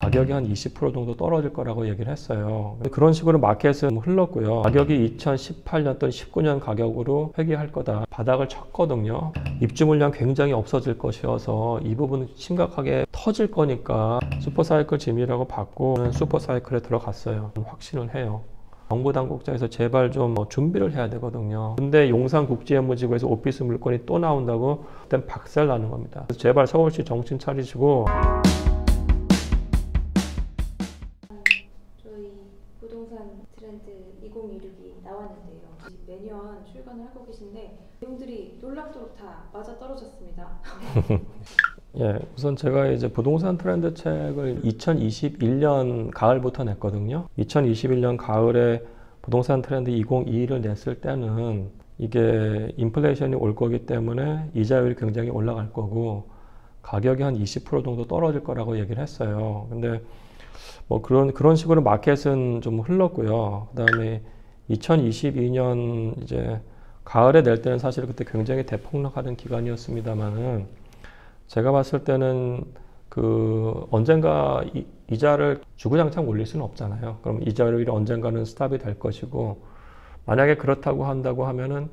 가격이 한 20% 정도 떨어질 거라고 얘기를 했어요. 그런 식으로 마켓은 흘렀고요. 가격이 2018년 또는 19년 가격으로 회귀할 거다. 바닥을 쳤거든요. 입주 물량 굉장히 없어질 것이어서 이 부분은 심각하게 터질 거니까 슈퍼사이클 진입이라고 받고 슈퍼사이클에 들어갔어요. 확신을 해요. 정부 당국자에서 제발 좀 준비를 해야 되거든요. 근데 용산국제연무지구에서 오피스 물건이 또 나온다고 그땐 박살 나는 겁니다. 그래서 제발 서울시 정신 차리시고. 저희 부동산 트렌드 2026이 나왔는데요. 매년 출간을 하고 계신데 내용들이 놀랍도록 다 맞아떨어졌습니다. 예, 우선 제가 이제 부동산 트렌드 책을 2021년 가을부터 냈거든요. 2021년 가을에 부동산 트렌드 2022를 냈을 때는 이게 인플레이션이 올 거기 때문에 이자율이 굉장히 올라갈 거고 가격이 한 20% 정도 떨어질 거라고 얘기를 했어요. 근데 뭐 그런 식으로 마켓은 좀 흘렀고요. 그다음에 2022년 이제 가을에 낼 때는 사실 그때 굉장히 대폭락하는 기간이었습니다만은 제가 봤을 때는 언젠가 이자를 주구장창 올릴 수는 없잖아요. 그럼 이자율이 언젠가는 스탑이 될 것이고, 만약에 그렇다고 한다고 하면은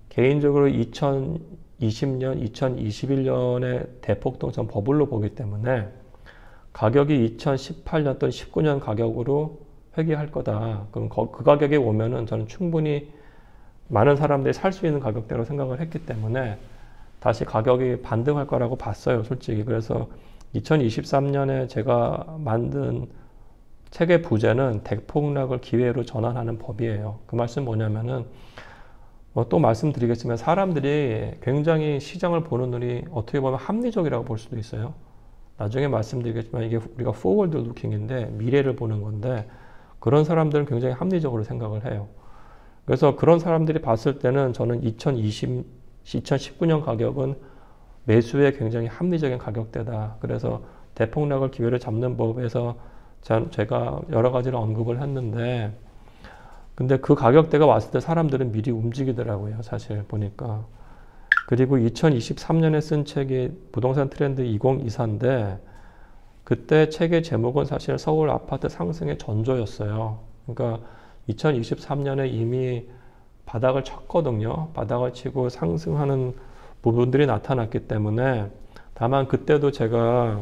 개인적으로 2020년, 2021년의 대폭등 전 버블로 보기 때문에 가격이 2018년 또는 19년 가격으로 회귀할 거다. 그럼 그 가격에 오면은 저는 충분히 많은 사람들이 살 수 있는 가격대로 생각을 했기 때문에 다시 가격이 반등할 거라고 봤어요, 솔직히. 그래서 2023년에 제가 만든 책의 부제는 대폭락을 기회로 전환하는 법이에요. 그 말씀 뭐냐면은 또 말씀드리겠지만 사람들이 굉장히 시장을 보는 눈이 어떻게 보면 합리적이라고 볼 수도 있어요. 나중에 말씀드리겠지만 이게 우리가 forward looking인데 미래를 보는 건데 그런 사람들은 굉장히 합리적으로 생각을 해요. 그래서 그런 사람들이 봤을 때는 저는 2019년 가격은 매수에 굉장히 합리적인 가격대다. 그래서 대폭락을 기회를 잡는 법에서 제가 여러 가지를 언급을 했는데 근데 그 가격대가 왔을 때 사람들은 미리 움직이더라고요. 사실 보니까. 그리고 2023년에 쓴 책이 부동산 트렌드 2024인데 그때 책의 제목은 사실 서울 아파트 상승의 전조였어요. 그러니까 2023년에 이미 바닥을 쳤거든요. 바닥을 치고 상승하는 부분들이 나타났기 때문에 다만 그때도 제가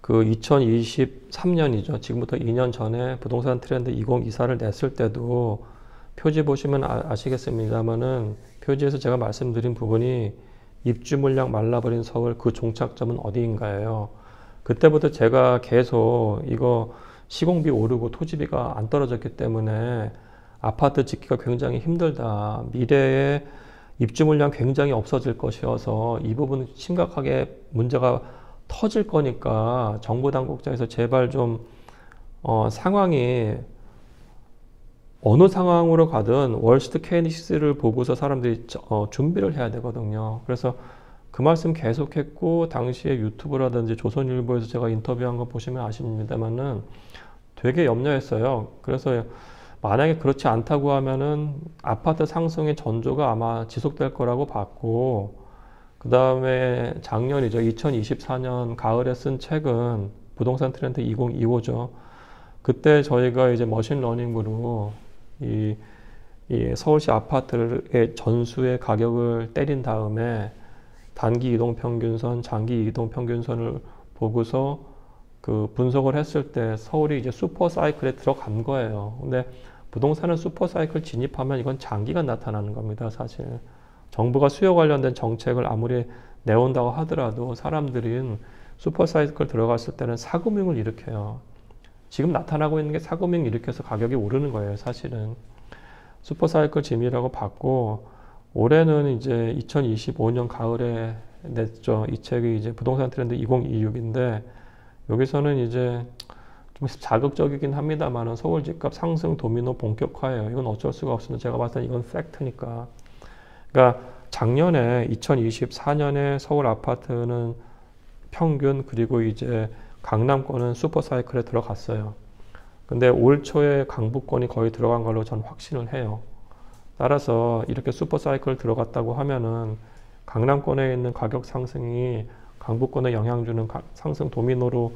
2023년이죠. 지금부터 2년 전에 부동산 트렌드 2024를 냈을 때도 표지 보시면 아시겠습니다만은 표지에서 제가 말씀드린 부분이 입주 물량 말라버린 서울 그 종착점은 어디인가예요. 그때부터 제가 계속 이거 시공비 오르고 토지비가 안 떨어졌기 때문에 아파트 짓기가 굉장히 힘들다. 미래에 입주 물량 굉장히 없어질 것이어서 이 부분은 심각하게 문제가 터질 거니까 정부 당국자에서 제발 좀 상황이 어느 상황으로 가든 월스트 케이스를 보고서 사람들이 준비를 해야 되거든요. 그래서 그 말씀 계속했고 당시에 유튜브라든지 조선일보에서 제가 인터뷰한 거 보시면 아십니다만은 되게 염려했어요. 그래서 만약에 그렇지 않다고 하면은 아파트 상승의 전조가 아마 지속될 거라고 봤고 그 다음에 작년이죠. 2024년 가을에 쓴 책은 부동산 트렌드 2025죠. 그때 저희가 이제 머신러닝으로 이 서울시 아파트의 전수의 가격을 때린 다음에 단기 이동 평균선, 장기 이동 평균선을 보고서 분석을 했을 때 서울이 이제 슈퍼 사이클에 들어간 거예요. 근데 부동산은 슈퍼 사이클 진입하면 이건 장기가 나타나는 겁니다, 사실. 정부가 수요 관련된 정책을 아무리 내온다고 하더라도 사람들은 슈퍼 사이클 들어갔을 때는 사금융을 일으켜요. 지금 나타나고 있는 게 사금융 일으켜서 가격이 오르는 거예요, 사실은. 슈퍼 사이클 진입이라고 봤고 올해는 이제 2025년 가을에 냈죠. 이 책이 이제 부동산 트렌드 2026인데 여기서는 이제 좀 자극적이긴 합니다만은 서울 집값 상승 도미노 본격화예요. 이건 어쩔 수가 없습니다. 제가 봤을 때 이건 팩트니까. 그러니까 작년에 2024년에 서울 아파트는 평균 그리고 이제 강남권은 슈퍼 사이클에 들어갔어요. 근데 올 초에 강북권이 거의 들어간 걸로 전 확신을 해요. 따라서 이렇게 슈퍼 사이클 들어갔다고 하면은 강남권에 있는 가격 상승이 강북권에 영향 주는 상승 도미노로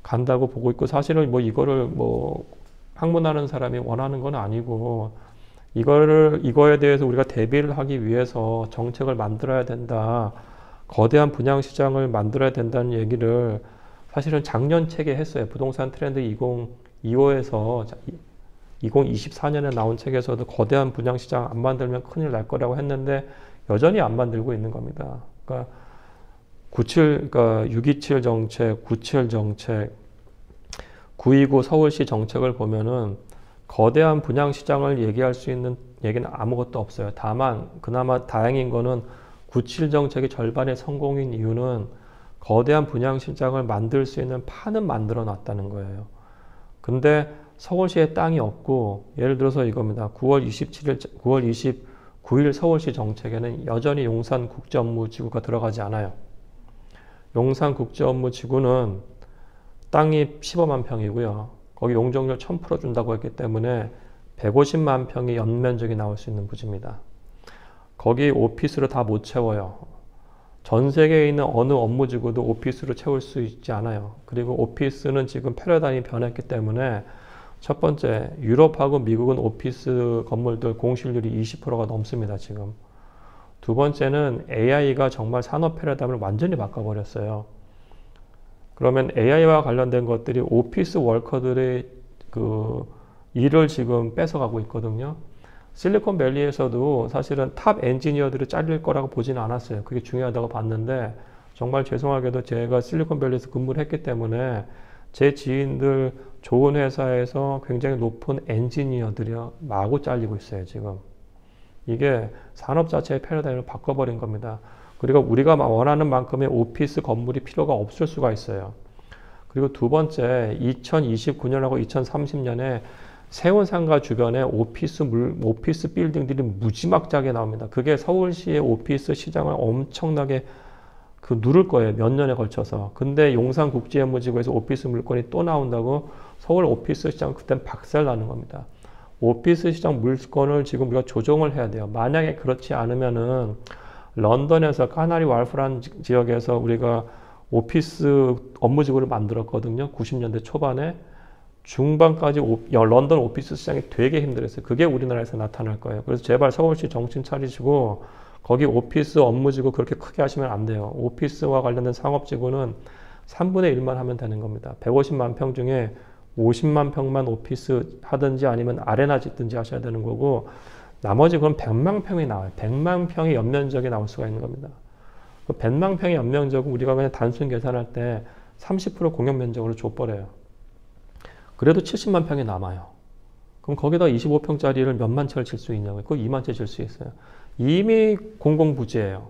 간다고 보고 있고, 사실은 뭐 이거를 뭐 학문하는 사람이 원하는 건 아니고, 이거에 대해서 우리가 대비를 하기 위해서 정책을 만들어야 된다. 거대한 분양시장을 만들어야 된다는 얘기를 사실은 작년 책에 했어요. 부동산 트렌드 2025에서 2024년에 나온 책에서도 거대한 분양시장 안 만들면 큰일 날 거라고 했는데 여전히 안 만들고 있는 겁니다. 그러니까 627 정책, 97 정책, 929 서울시 정책을 보면은 거대한 분양시장을 얘기할 수 있는 얘기는 아무것도 없어요. 다만 그나마 다행인 거는 97 정책의 절반의 성공인 이유는 거대한 분양시장을 만들 수 있는 판은 만들어 놨다는 거예요. 근데 서울시에 땅이 없고, 예를 들어서 이겁니다. 9월 29일 서울시 정책에는 여전히 용산국제업무지구가 들어가지 않아요. 용산국제업무지구는 땅이 15만 평이고요. 거기 용적률 1000% 준다고 했기 때문에 150만 평의 연면적이 나올 수 있는 부지입니다. 거기 오피스로 다 못 채워요. 전 세계에 있는 어느 업무지구도 오피스로 채울 수 있지 않아요. 그리고 오피스는 지금 패러다임이 변했기 때문에 첫 번째, 유럽하고 미국은 오피스 건물들 공실률이 20%가 넘습니다, 지금. 두 번째는 AI가 정말 산업 패러다임을 완전히 바꿔버렸어요. 그러면 AI와 관련된 것들이 오피스 워커들의 그 일을 지금 뺏어가고 있거든요. 실리콘밸리에서도 사실은 탑 엔지니어들이 잘릴 거라고 보지는 않았어요. 그게 중요하다고 봤는데, 정말 죄송하게도 제가 실리콘밸리에서 근무를 했기 때문에 제 지인들 좋은 회사에서 굉장히 높은 엔지니어들이 마구 잘리고 있어요, 지금. 이게 산업 자체의 패러다임을 바꿔버린 겁니다. 그리고 우리가 원하는 만큼의 오피스 건물이 필요가 없을 수가 있어요. 그리고 두 번째, 2029년하고 2030년에 세운상가 주변에 오피스 빌딩들이 무지막지하게 나옵니다. 그게 서울시의 오피스 시장을 엄청나게 누를 거예요. 몇 년에 걸쳐서. 근데 용산국제업무지구에서 오피스 물건이 또 나온다고 서울 오피스 시장 그땐 박살 나는 겁니다. 오피스 시장 물건을 지금 우리가 조정을 해야 돼요. 만약에 그렇지 않으면은 런던에서 카나리 왈프란 지역에서 우리가 오피스 업무지구를 만들었거든요. 90년대 초반에. 중반까지 런던 오피스 시장이 되게 힘들었어요. 그게 우리나라에서 나타날 거예요. 그래서 제발 서울시 정신 차리시고 거기 오피스 업무지구 그렇게 크게 하시면 안 돼요. 오피스와 관련된 상업지구는 3분의 1만 하면 되는 겁니다. 150만 평 중에 50만 평만 오피스 하든지 아니면 아레나 짓든지 하셔야 되는 거고, 나머지 그럼 100만 평이 나와요. 100만 평의 연면적이 나올 수가 있는 겁니다. 그 100만 평의 연면적은 우리가 그냥 단순 계산할 때 30% 공용 면적으로 줘버려요. 그래도 70만 평이 남아요. 그럼 거기다 25평짜리를 몇만 채를 질 수 있냐고요. 그거 2만 채 질 수 있어요. 이미 공공부지예요.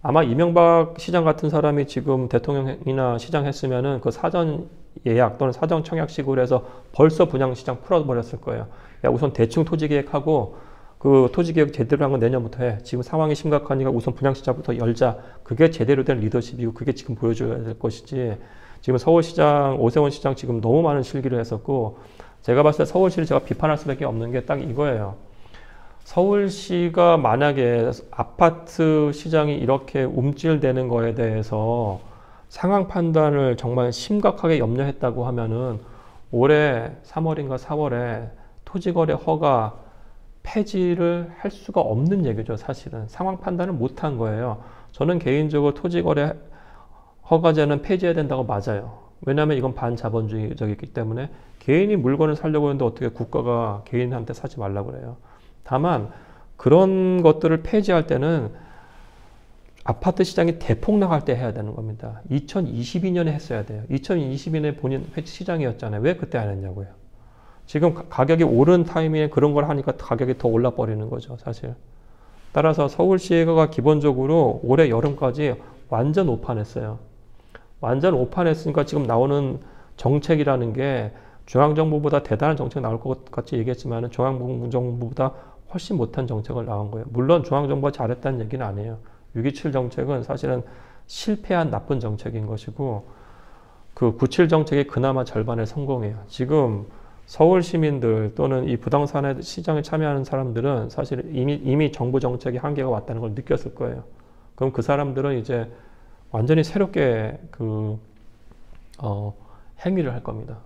아마 이명박 시장 같은 사람이 지금 대통령이나 시장 했으면은 그 사전 예약 또는 사전 청약식으로 해서 벌써 분양시장 풀어버렸을 거예요. 야, 우선 대충 토지계획하고 그 토지계획 제대로 한 건 내년부터 해. 지금 상황이 심각하니까 우선 분양시장부터 열자. 그게 제대로 된 리더십이고 그게 지금 보여줘야 될 것이지. 지금 서울시장, 오세훈 시장 지금 너무 많은 실기를 했었고, 제가 봤을 때 서울시를 제가 비판할 수밖에 없는 게 딱 이거예요. 서울시가 만약에 아파트 시장이 이렇게 움찔되는 거에 대해서 상황 판단을 정말 심각하게 염려했다고 하면은 올해 3월인가 4월에 토지거래 허가 폐지를 할 수가 없는 얘기죠. 사실은 상황 판단을 못한 거예요. 저는 개인적으로 토지거래 허가제는 폐지해야 된다고 맞아요. 왜냐하면 이건 반자본주의적이기 때문에 개인이 물건을 사려고 하는데 어떻게 국가가 개인한테 사지 말라고 그래요. 다만 그런 것들을 폐지할 때는 아파트 시장이 대폭 나갈 때 해야 되는 겁니다. 2022년에 했어야 돼요. 2022년에 본인 시장이었잖아요. 왜 그때 안 했냐고요. 지금 가격이 오른 타이밍에 그런 걸 하니까 가격이 더 올라 버리는 거죠, 사실. 따라서 서울시가 기본적으로 올해 여름까지 완전 오판했어요. 완전 오판했으니까 지금 나오는 정책이라는 게 중앙정부보다 대단한 정책 나올 것 같이 얘기했지만 중앙정부보다 훨씬 못한 정책을 나온 거예요. 물론 중앙정부가 잘했다는 얘기는 아니에요. 627 정책은 사실은 실패한 나쁜 정책인 것이고, 그 97 정책이 그나마 절반의 성공이에요. 지금 서울 시민들 또는 이 부동산의 시장에 참여하는 사람들은 사실 이미 정부 정책의 한계가 왔다는 걸 느꼈을 거예요. 그럼 그 사람들은 이제 완전히 새롭게 행위를 할 겁니다.